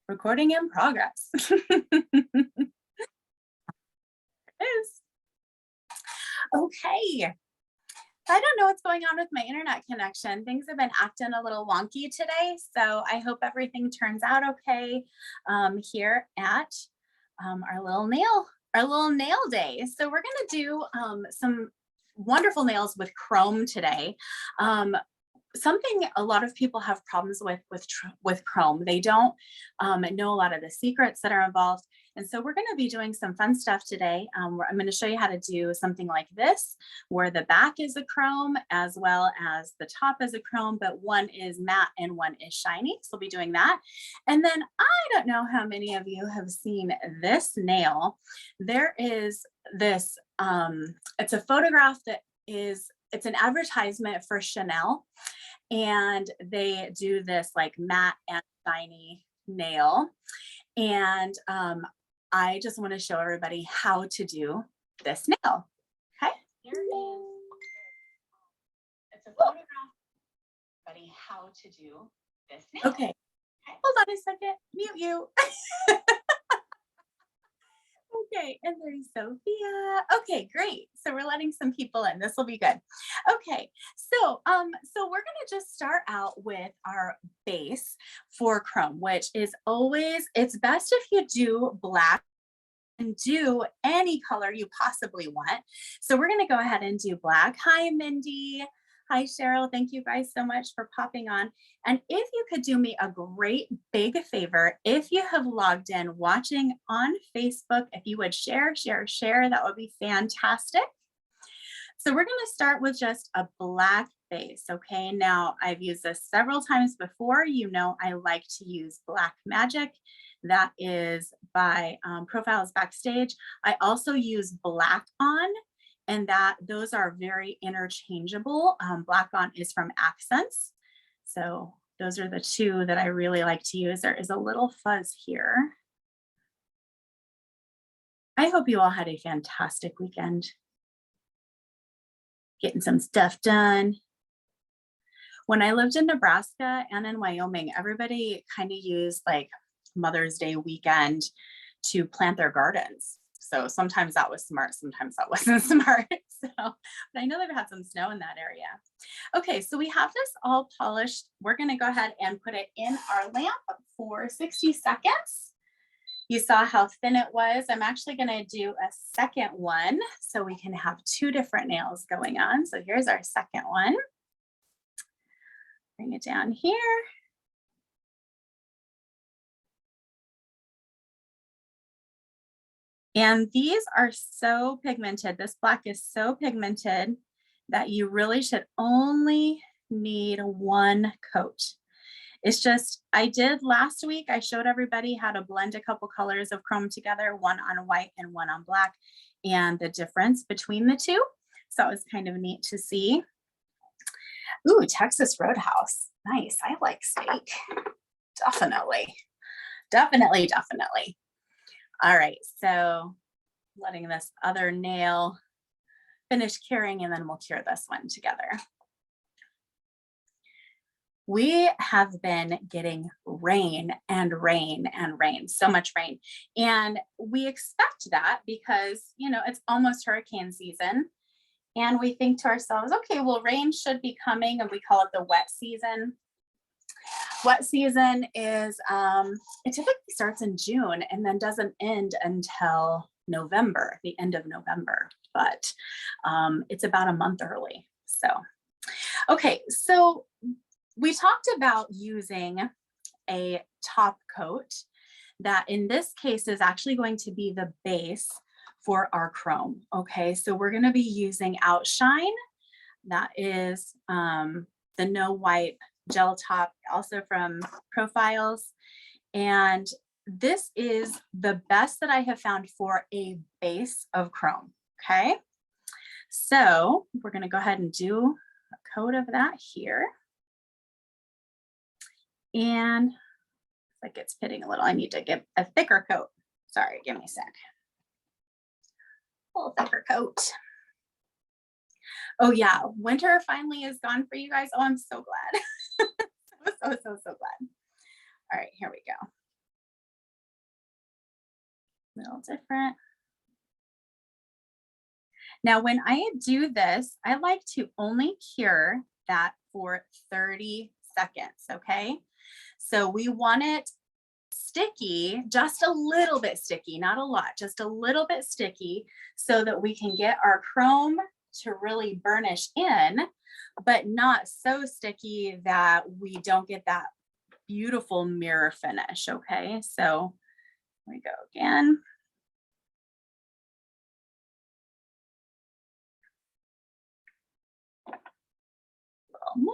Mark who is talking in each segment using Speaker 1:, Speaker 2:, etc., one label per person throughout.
Speaker 1: Recording in progress. It is. Okay. I don't know what's going on with my internet connection. Things have been acting a little wonky today, so I hope everything turns out okay here at our little nail day. So we're gonna do some wonderful nails with chrome today. Something a lot of people have problems with chrome. They don't know a lot of the secrets that are involved. And so we're going to be doing some fun stuff today. I'm going to show you how to do something like this, where the back is a chrome as well as the top is a chrome, but one is matte and one is shiny. So we'll be doing that. And then I don't know how many of you have seen this nail. There is this, it's a photograph that is, it's an advertisement for Chanel. And they do this like matte and shiny nail. And I just want to show everybody how to do this nail. Okay. Here is, it's a photograph of everybody how to do this nail. Okay. Hold on a second. Mute you. Okay, and there's Sophia. Okay, great. So we're letting some people in. This will be good. Okay, so we're gonna just start out with our base for chrome, which is always, it's best if you do black and do any color you possibly want. So we're gonna go ahead and do black. Hi, Mindy. Hi, Cheryl. Thank you guys so much for popping on. And if you could do me a great big favor, if you have logged in watching on Facebook, if you would share, that would be fantastic. So we're going to start with just a black base. Okay. Now I've used this several times before. You know, I like to use Black Magic. That is by Profiles Backstage. I also use Black On, and that those are very interchangeable. Black On is from Accents. So those are the two that I really like to use. There is a little fuzz here. I hope you all had a fantastic weekend. Getting some stuff done. When I lived in Nebraska and in Wyoming, everybody kind of used like Mother's Day weekend to plant their gardens. So sometimes that was smart, sometimes that wasn't smart. So, but I know they've had some snow in that area. Okay, so we have this all polished. We're gonna go ahead and put it in our lamp for 60 seconds. You saw how thin it was. I'm actually gonna do a second one so we can have two different nails going on. So here's our second one. Bring it down here. And these are so pigmented. This black is so pigmented that you really should only need one coat. It's just, I did last week, I showed everybody how to blend a couple colors of chrome together, one on white and one on black, and the difference between the two. So it was kind of neat to see. Ooh, Texas Roadhouse. Nice. I like steak. Definitely. Definitely, definitely. All right, so letting this other nail finish curing, and then we'll cure this one together. We have been getting rain and rain and rain, so much rain. And we expect that because, you know, it's almost hurricane season. And we think to ourselves, okay, well, rain should be coming, and we call it the wet season. Wet season is, it typically starts in June and then doesn't end until November, the end of November, but it's about a month early. So, okay, so we talked about using a top coat that in this case is actually going to be the base for our chrome. Okay, so we're going to be using Outshine. That is the No White gel top, also from Profiles. And this is the best that I have found for a base of chrome. Okay, so we're going to go ahead and do a coat of that here. And like it's pitting a little, I need to get a thicker coat. Sorry, give me a sec. A little thicker coat. Oh yeah, winter finally is gone for you guys. Oh, I'm so glad. so glad. All right, here we go. A little different. Now, when I do this, I like to only cure that for 30 seconds, okay? So we want it sticky, just a little bit sticky, not a lot, just a little bit sticky so that we can get our chrome to really burnish in, but not so sticky that we don't get that beautiful mirror finish, okay? So here we go again. A little more.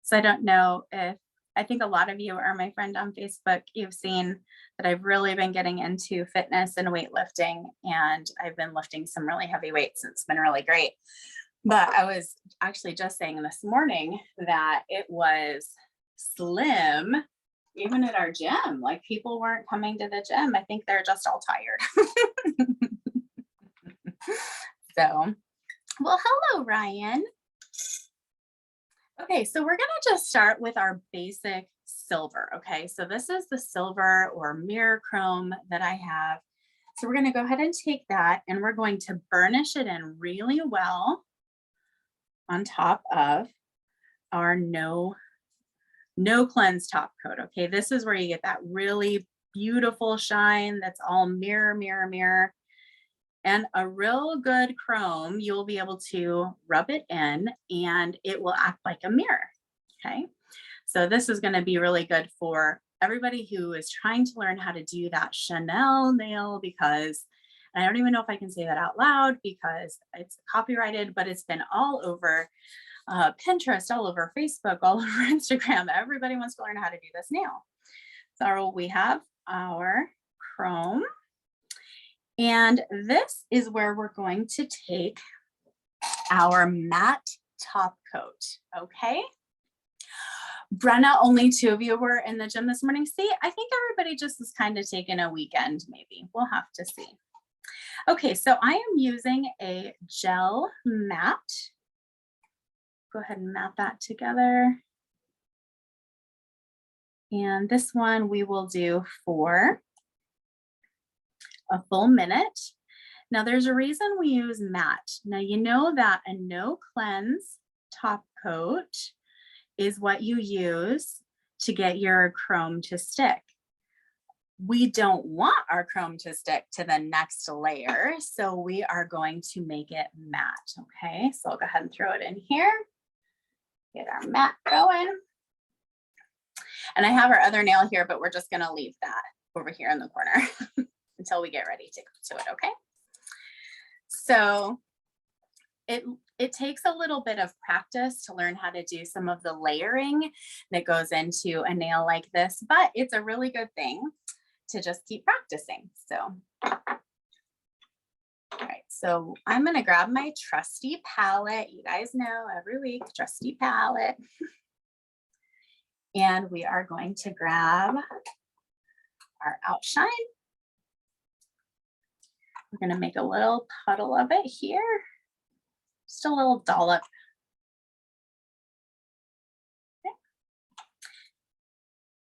Speaker 1: So I don't know if, I think a lot of you are my friend on Facebook. You've seen that I've really been getting into fitness and weightlifting, and I've been lifting some really heavy weights. It's been really great. But I was actually just saying this morning that it was slim, even at our gym. Like people weren't coming to the gym. I think they're just all tired. So, well, hello, Ryan. Okay, so we're gonna just start with our basic silver, okay? So this is the silver or mirror chrome that I have. So we're gonna go ahead and take that and we're going to burnish it in really well on top of our no cleanse top coat, okay? This is where you get that really beautiful shine that's all mirror, mirror, mirror. And a real good chrome, you'll be able to rub it in and it will act like a mirror, okay? So this is gonna be really good for everybody who is trying to learn how to do that Chanel nail, because I don't even know if I can say that out loud because it's copyrighted, but it's been all over Pinterest, all over Facebook, all over Instagram. Everybody wants to learn how to do this nail. So we have our chrome. And this is where we're going to take our matte top coat, okay? Brenna, only 2 of you were in the gym this morning. See, I think everybody just is kind of taking a weekend, maybe. We'll have to see. Okay, so I am using a gel matte. Go ahead and mat that together. And this one we will do for a full minute. Now there's a reason we use matte. Now you know that a no cleanse top coat is what you use to get your chrome to stick. We don't want our chrome to stick to the next layer, so we are going to make it matte, okay? So I'll go ahead and throw it in here, get our matte going. And I have our other nail here, but we're just gonna leave that over here in the corner until we get ready to it, okay? So it takes a little bit of practice to learn how to do some of the layering that goes into a nail like this, but it's a really good thing to just keep practicing. So, all right, so I'm gonna grab my trusty palette. You guys know every week, trusty palette. And we are going to grab our outshine. We're gonna make a little puddle of it here. Just a little dollop.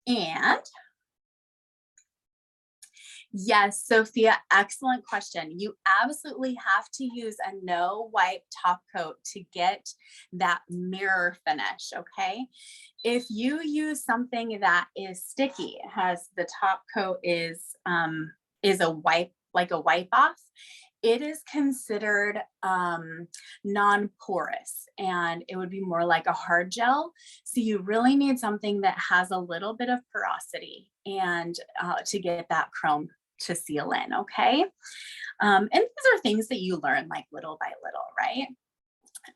Speaker 1: Okay. And yes, Sophia, excellent question. You absolutely have to use a no wipe top coat to get that mirror finish, okay? If you use something that is sticky, has the top coat is a wipe, like a wipe off, it is considered non-porous and it would be more like a hard gel. So you really need something that has a little bit of porosity and to get that chrome to seal in, okay? And these are things that you learn like little by little, right?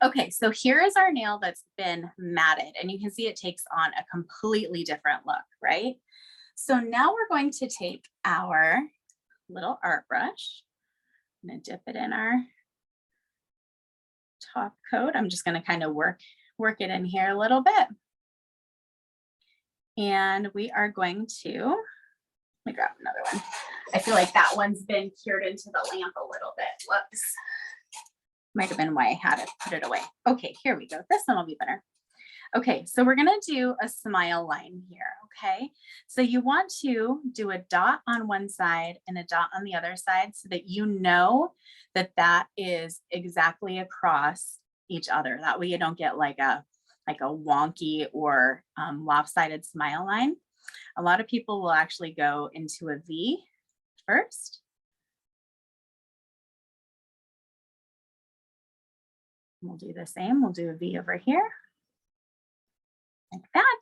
Speaker 1: Okay, so here is our nail that's been matted and you can see it takes on a completely different look, right? So now we're going to take our little art brush. I'm gonna dip it in our top coat. I'm just gonna kind of work it in here a little bit. And we are going to, let me grab another one. I feel like that one's been cured into the lamp a little bit. Whoops. Might have been why I had to put it away. Okay, here we go. This one will be better. Okay, so we're gonna do a smile line here, okay? So you want to do a dot on one side and a dot on the other side so that you know that that is exactly across each other. That way you don't get like a wonky or lopsided smile line. A lot of people will actually go into a V first. We'll do the same. We'll do a V over here like that.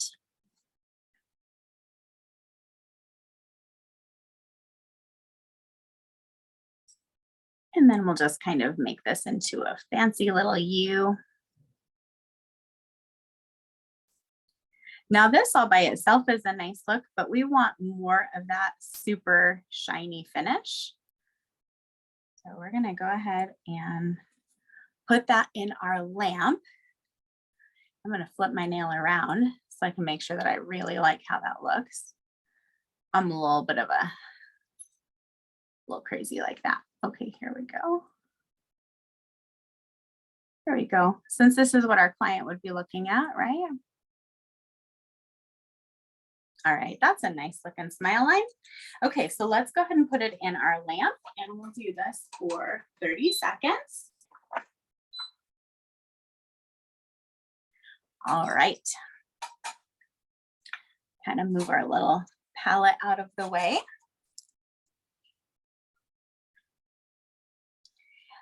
Speaker 1: And then we'll just kind of make this into a fancy little U. Now this all by itself is a nice look, but we want more of that super shiny finish. So we're gonna go ahead and put that in our lamp. I'm gonna flip my nail around so I can make sure that I really like how that looks. I'm a little bit of a little crazy like that. Okay, here we go. There we go. Since this is what our client would be looking at, right? All right, that's a nice looking smile line. Okay, so let's go ahead and put it in our lamp and we'll do this for 30 seconds. All right. Kind of move our little palette out of the way.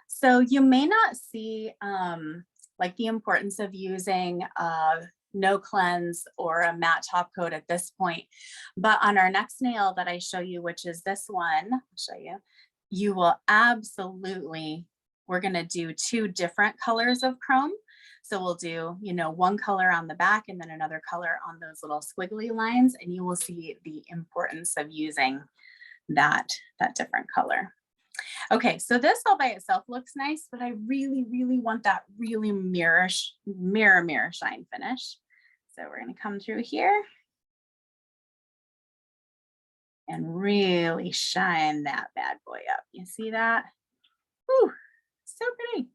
Speaker 1: So you may not see like the importance of using no cleanse or a matte top coat at this point, but on our next nail that I show you, which is this one, I'll show you, you will absolutely, we're gonna do two different colors of chrome. So we'll do, you know, one color on the back and then another color on those little squiggly lines, and you will see the importance of using that different color. Okay, so this all by itself looks nice, but I really, really want that really mirror shine finish. So we're gonna come through here and really shine that bad boy up. You see that? Whew, so pretty.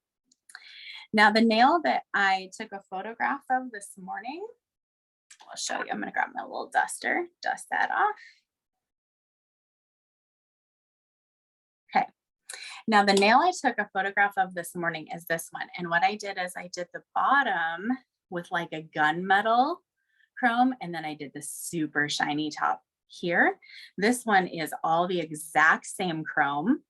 Speaker 1: Now the nail that I took a photograph of this morning, I'll show you. I'm gonna grab my little duster, dust that off. Okay. Now the nail I took a photograph of this morning is this one. And what I did is I did the bottom with like a gunmetal chrome, and then I did the super shiny top here. This one is all the exact same chrome,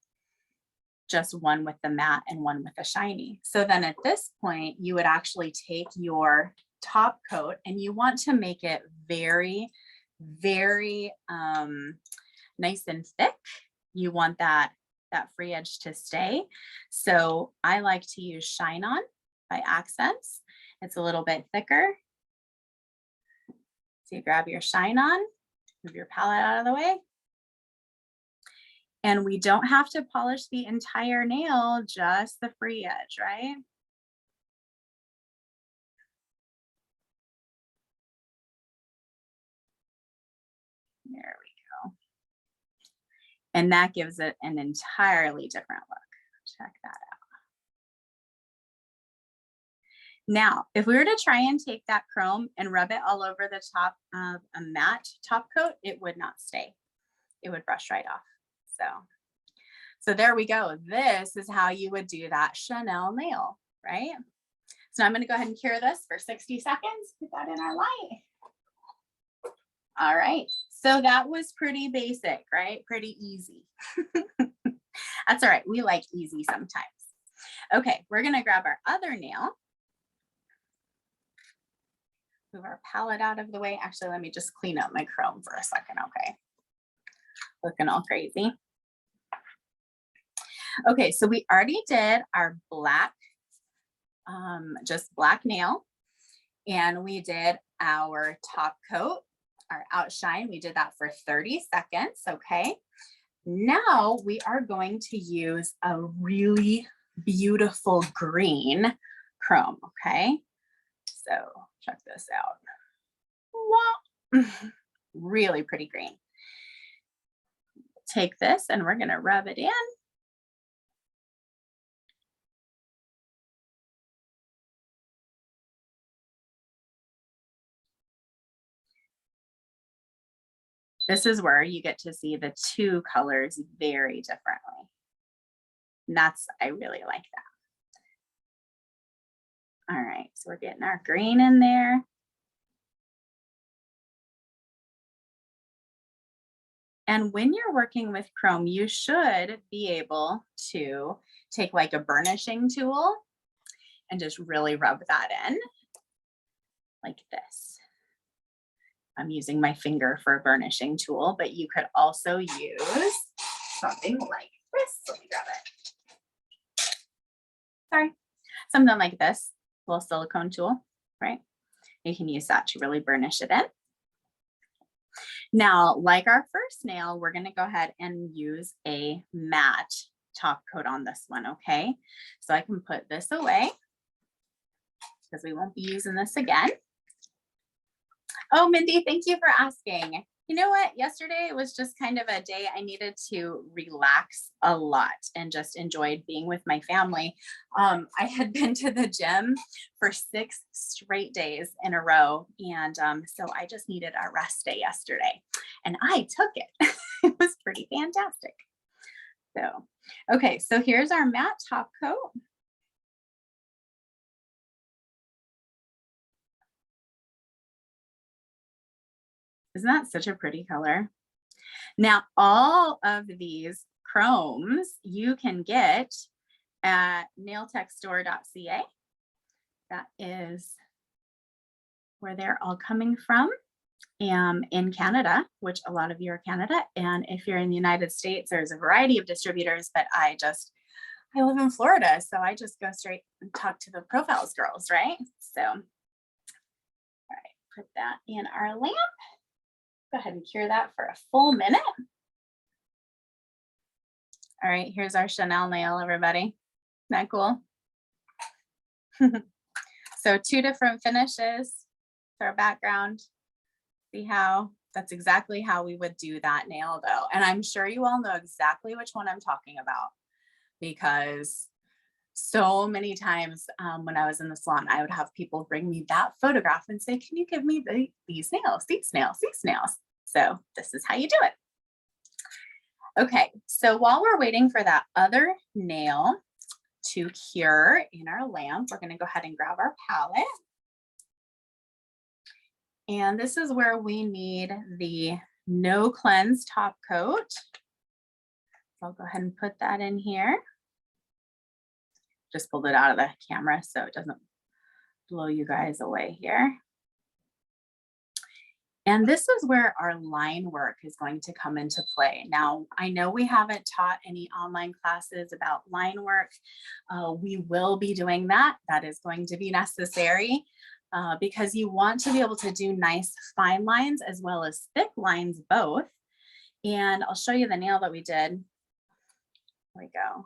Speaker 1: just one with the matte and one with the shiny. So then at this point, you would actually take your top coat and you want to make it very, very nice and thick. You want that free edge to stay. So I like to use Shine On by Accents. It's a little bit thicker. So you grab your Shine On, move your palette out of the way. And we don't have to polish the entire nail, just the free edge, right? There we go. And that gives it an entirely different look. Check that out. Now, if we were to try and take that chrome and rub it all over the top of a matte top coat, it would not stay. It would brush right off. So there we go. This is how you would do that Chanel nail, right? So I'm going to go ahead and cure this for 60 seconds. Put that in our light. All right. So that was pretty basic, right? Pretty easy. That's all right. We like easy sometimes. Okay, we're going to grab our other nail. Move our palette out of the way. Actually, let me just clean up my chrome for a second, okay? Looking all crazy. Okay, so we already did our black, just black nail, and we did our top coat, our outshine. We did that for 30 seconds, okay? Now we are going to use a really beautiful green chrome, okay? So check this out. Wow. Really pretty green. Take this and we're gonna rub it in. This is where you get to see the two colors very differently. And I really like that. All right, so we're getting our green in there. And when you're working with chrome, you should be able to take like a burnishing tool and just really rub that in like this. I'm using my finger for a burnishing tool, but you could also use something like this. Let me grab it. Sorry, something like this, little silicone tool, right? You can use that to really burnish it in. Now, like our first nail, we're going to go ahead and use a matte top coat on this one, okay? So I can put this away because we won't be using this again. Oh, Mindy, thank you for asking. You know what? Yesterday it was just kind of a day I needed to relax a lot and just enjoyed being with my family. I had been to the gym for 6 straight days in a row. And so I just needed a rest day yesterday and I took it. It was pretty fantastic. So, okay, so here's our matte top coat. Isn't that such a pretty color? Now, all of these chromes you can get at nailtechstore.ca. That is where they're all coming from. In Canada, which a lot of you are Canada. And if you're in the United States, there's a variety of distributors, but I live in Florida, so I just go straight and talk to the Profiles girls, right? So, all right, put that in our lamp. Go ahead and cure that for a full minute. All right, here's our Chanel nail, everybody. Isn't that cool? So 2 different finishes for our background. See how that's exactly how we would do that nail though. And I'm sure you all know exactly which one I'm talking about because so many times when I was in the salon, I would have people bring me that photograph and say, can you give me these nails, these nails, these nails? So this is how you do it. Okay, so while we're waiting for that other nail to cure in our lamp, we're going to go ahead and grab our palette. And this is where we need the No Cleanse top coat. So I'll go ahead and put that in here. Just pulled it out of the camera so it doesn't blow you guys away here. And this is where our line work is going to come into play. Now, I know we haven't taught any online classes about line work. We will be doing that. That is going to be necessary because you want to be able to do nice fine lines as well as thick lines both. And I'll show you the nail that we did. There we go.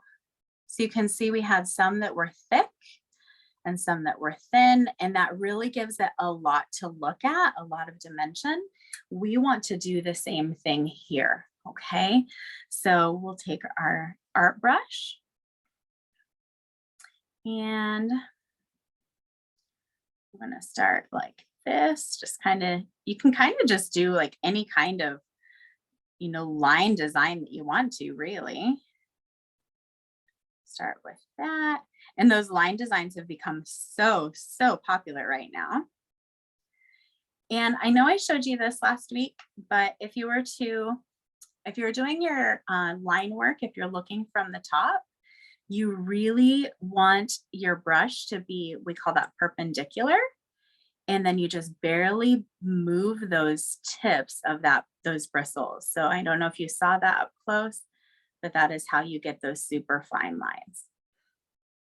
Speaker 1: So you can see we had some that were thick and some that were thin, and that really gives it a lot to look at, a lot of dimension. We want to do the same thing here, okay? So we'll take our art brush and I'm gonna start like this, just kind of, you can kind of just do like any kind of, you know, line design that you want to really. Start with that. And those line designs have become so popular right now. And I know I showed you this last week, but if you were doing your line work, if you're looking from the top, you really want your brush to be, we call that perpendicular. And then you just barely move those tips of those bristles. So I don't know if you saw that up close, but that is how you get those super fine lines.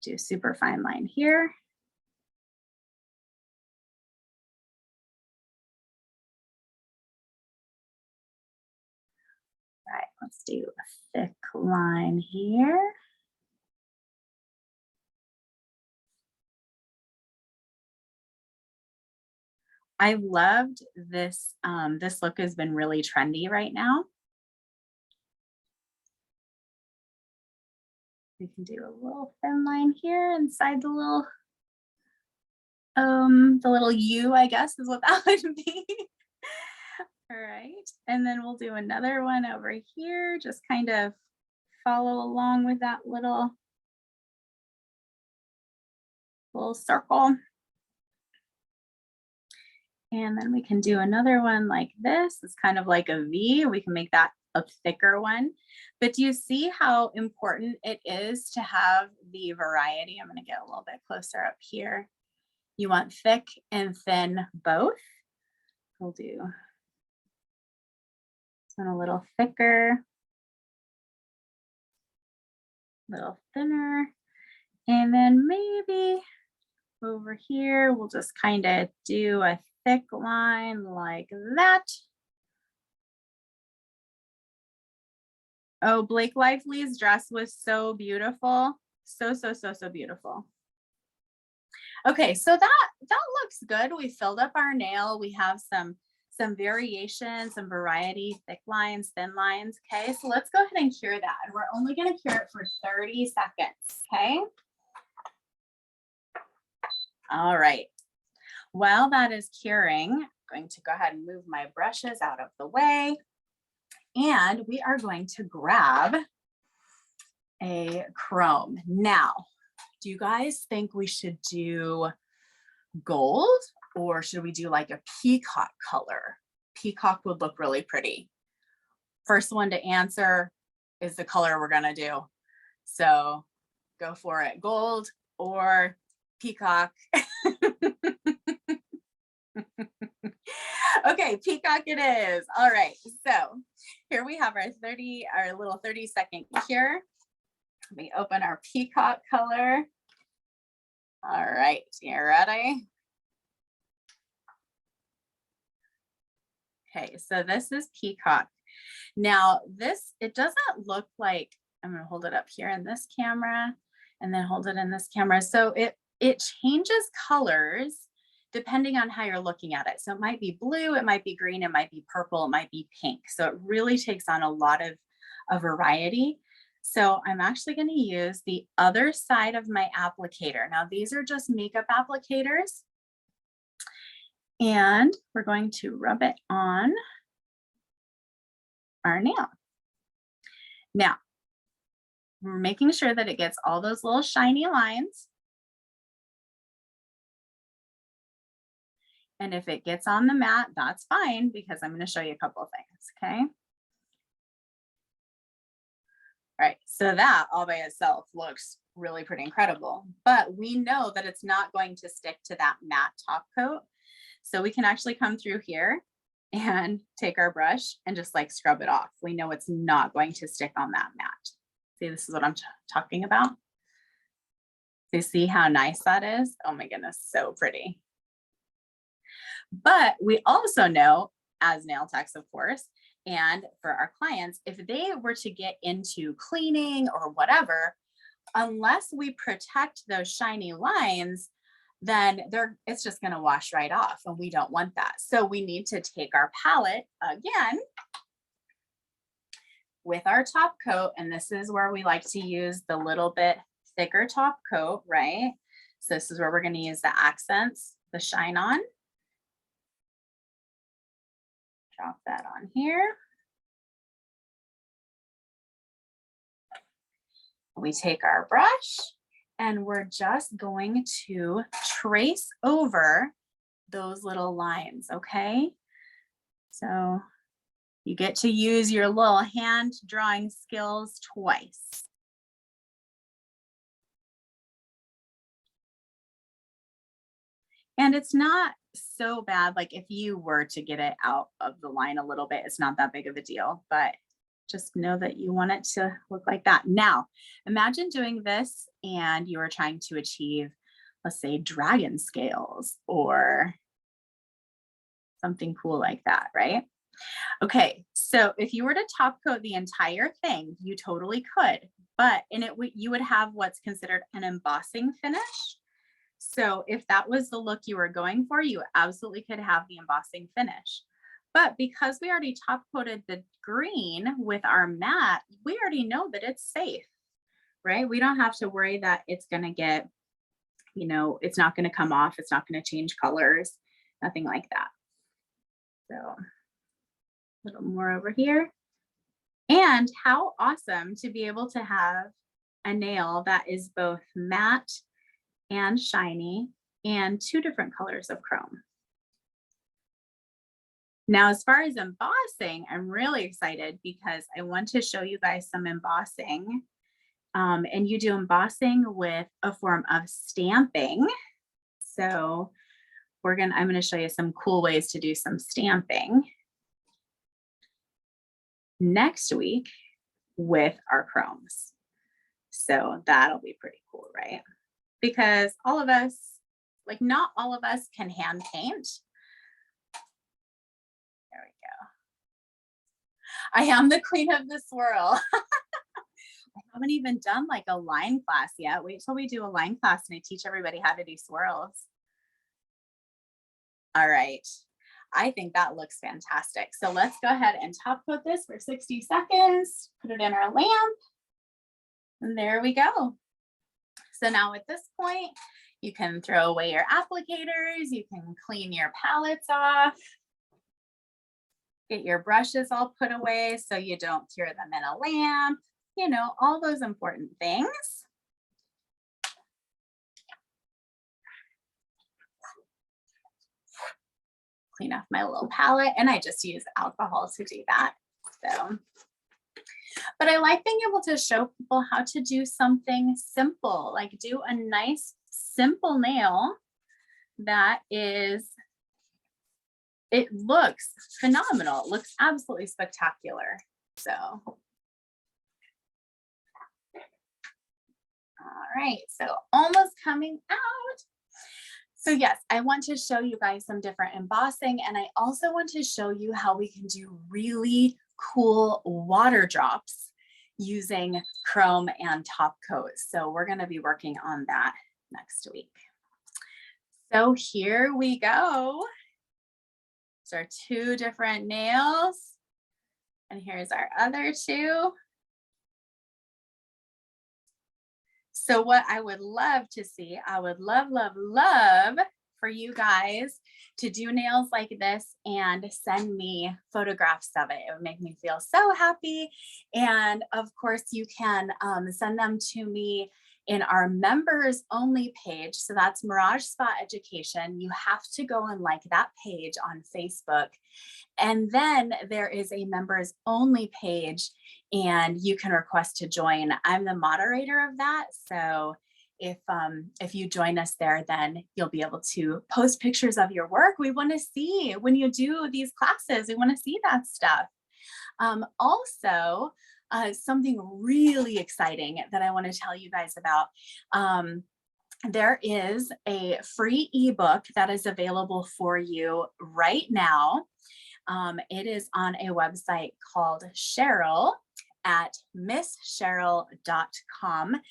Speaker 1: Do a super fine line here. All right, let's do a thick line here. I loved this. This look has been really trendy right now. We can do a little thin line here inside the little U, I guess is what that would be. All right. And then we'll do another one over here. Just kind of follow along with that little circle. And then we can do another one like this. It's kind of like a V. We can make that a thicker one. But do you see how important it is to have the variety? I'm going to get a little bit closer up here. You want thick and thin both. We'll do this one a little thicker, a little thinner. And then maybe over here, we'll just kind of do a thick line like that. Oh, Blake Lively's dress was so beautiful. So beautiful. Okay, so that looks good. We filled up our nail. We have some variation, some variety, thick lines, thin lines. Okay, so let's go ahead and cure that. And we're only going to cure it for 30 seconds. Okay. All right. While that is curing, I'm going to go ahead and move my brushes out of the way. And we are going to grab a chrome. Now, do you guys think we should do gold or should we do like a peacock color? Peacock would look really pretty. First one to answer is the color we're gonna do. So go for it, gold or peacock. Okay, peacock it is. All right, so here we have our little 30-second cure. Let me open our peacock color. All right, you ready? Okay, so this is peacock. Now this, it doesn't look like, I'm gonna hold it up here in this camera and then hold it in this camera. So it changes colors depending on how you're looking at it. So it might be blue, it might be green, it might be purple, it might be pink. So it really takes on a lot of a variety. So I'm actually going to use the other side of my applicator. Now these are just makeup applicators. And we're going to rub it on our nail. Now, we're making sure that it gets all those little shiny lines. And if it gets on the mat, that's fine because I'm going to show you a couple of things, okay? All right, so that all by itself looks really pretty incredible, but we know that it's not going to stick to that matte top coat. So we can actually come through here and take our brush and just like scrub it off. We know it's not going to stick on that mat. See, this is what I'm talking about. So you see how nice that is? Oh my goodness, so pretty. But we also know, as nail techs, of course, and for our clients, if they were to get into cleaning or whatever, unless we protect those shiny lines, then it's just going to wash right off, and we don't want that. So we need to take our palette again with our top coat, and this is where we like to use the little bit thicker top coat, right? So this is where we're going to use the accents, the shine on. Drop that on here. We take our brush and we're just going to trace over those little lines, okay? So you get to use your little hand drawing skills twice. And it's not so bad, like if you were to get it out of the line a little bit, it's not that big of a deal, but just know that you want it to look like that. Now, imagine doing this and you are trying to achieve, let's say, dragon scales or something cool like that, right? Okay, so if you were to top coat the entire thing, you totally could, but you would have what's considered an embossing finish. So if that was the look you were going for, you absolutely could have the embossing finish. But because we already top coated the green with our matte, we already know that it's safe, right? We don't have to worry that it's going to get, it's not going to come off. It's not going to change colors, nothing like that. So little more over here. And how awesome to be able to have a nail that is both matte and shiny and 2 different colors of chrome. Now, as far as embossing, I'm really excited because I want to show you guys some embossing. And you do embossing with a form of stamping. So I'm gonna show you some cool ways to do some stamping next week with our chromes. So that'll be pretty cool, right? Because all of us, like not all of us can hand paint. There we go. I am the queen of the swirl. I haven't even done like a line class yet. Wait till we do a line class and I teach everybody how to do swirls. All right. I think that looks fantastic. So let's go ahead and top coat this for 60 seconds, put it in our lamp, and there we go. So now at this point, you can throw away your applicators, you can clean your palettes off, get your brushes all put away so you don't cure them in a lamp, you know, all those important things. Clean off my little palette, and I just use alcohol to do that. So, but I like being able to show people how to do something simple, like do a nice simple nail that is, it looks phenomenal. It looks absolutely spectacular. So, all right, so almost coming out. So yes, I want to show you guys some different embossing, and I also want to show you how we can do really cool water drops using chrome and top coat. So we're going to be working on that next week. So here we go. These are 2 different nails, and here's our other 2. So what I would love to see, I would love for you guys to do nails like this and send me photographs of it. It would make me feel so happy. And of course, you can send them to me in our members only page. So that's Mirage Spa Education. You have to go and like that page on Facebook. And then there is a members only page and you can request to join. I'm the moderator of that. So if you join us there, then you'll be able to post pictures of your work. We want to see when you do these classes, we want to see that stuff. Also, something really exciting that I want to tell you guys about. There is a free ebook that is available for you right now. It is on a website called Cheryl at misscheryl.com.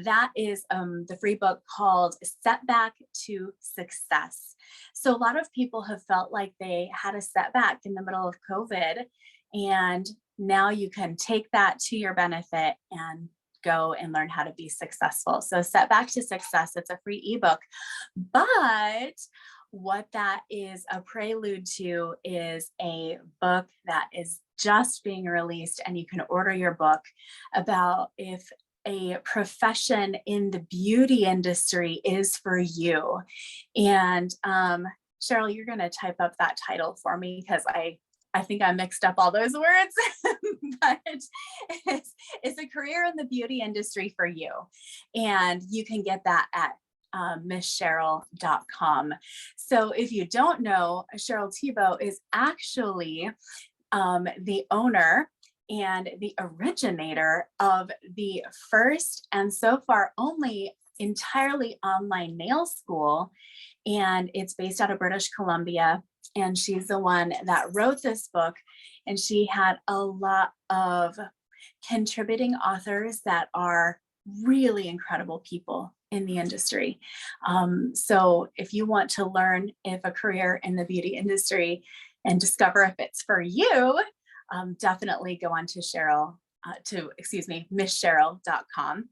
Speaker 1: That is the free book called Setback to Success. So a lot of people have felt like they had a setback in the middle of COVID, and now you can take that to your benefit and go and learn how to be successful. So Setback to Success, it's a free ebook, but what that is a prelude to is a book that is just being released, and you can order your book about if a profession in the beauty industry is for you. And Cheryl, you're going to type up that title for me because I think I mixed up all those words, but it's a career in the beauty industry for you. And you can get that at misscheryl.com. So if you don't know, Cheryl Thibault is actually the owner and the originator of the first and so far only entirely online nail school. And it's based out of British Columbia. And she's the one that wrote this book. And she had a lot of contributing authors that are really incredible people in the industry. So if you want to learn if a career in the beauty industry and discover if it's for you, definitely go on to misscheryl.com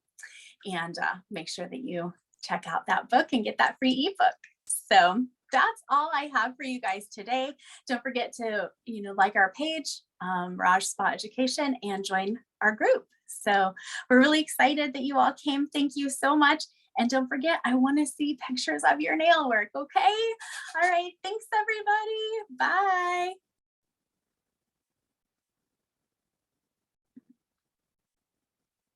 Speaker 1: and make sure that you check out that book and get that free ebook. So that's all I have for you guys today. Don't forget to, like our page, Mirage Spa Education, and join our group. So we're really excited that you all came. Thank you so much. And don't forget, I want to see pictures of your nail work. Okay. All right. Thanks, everybody. Bye.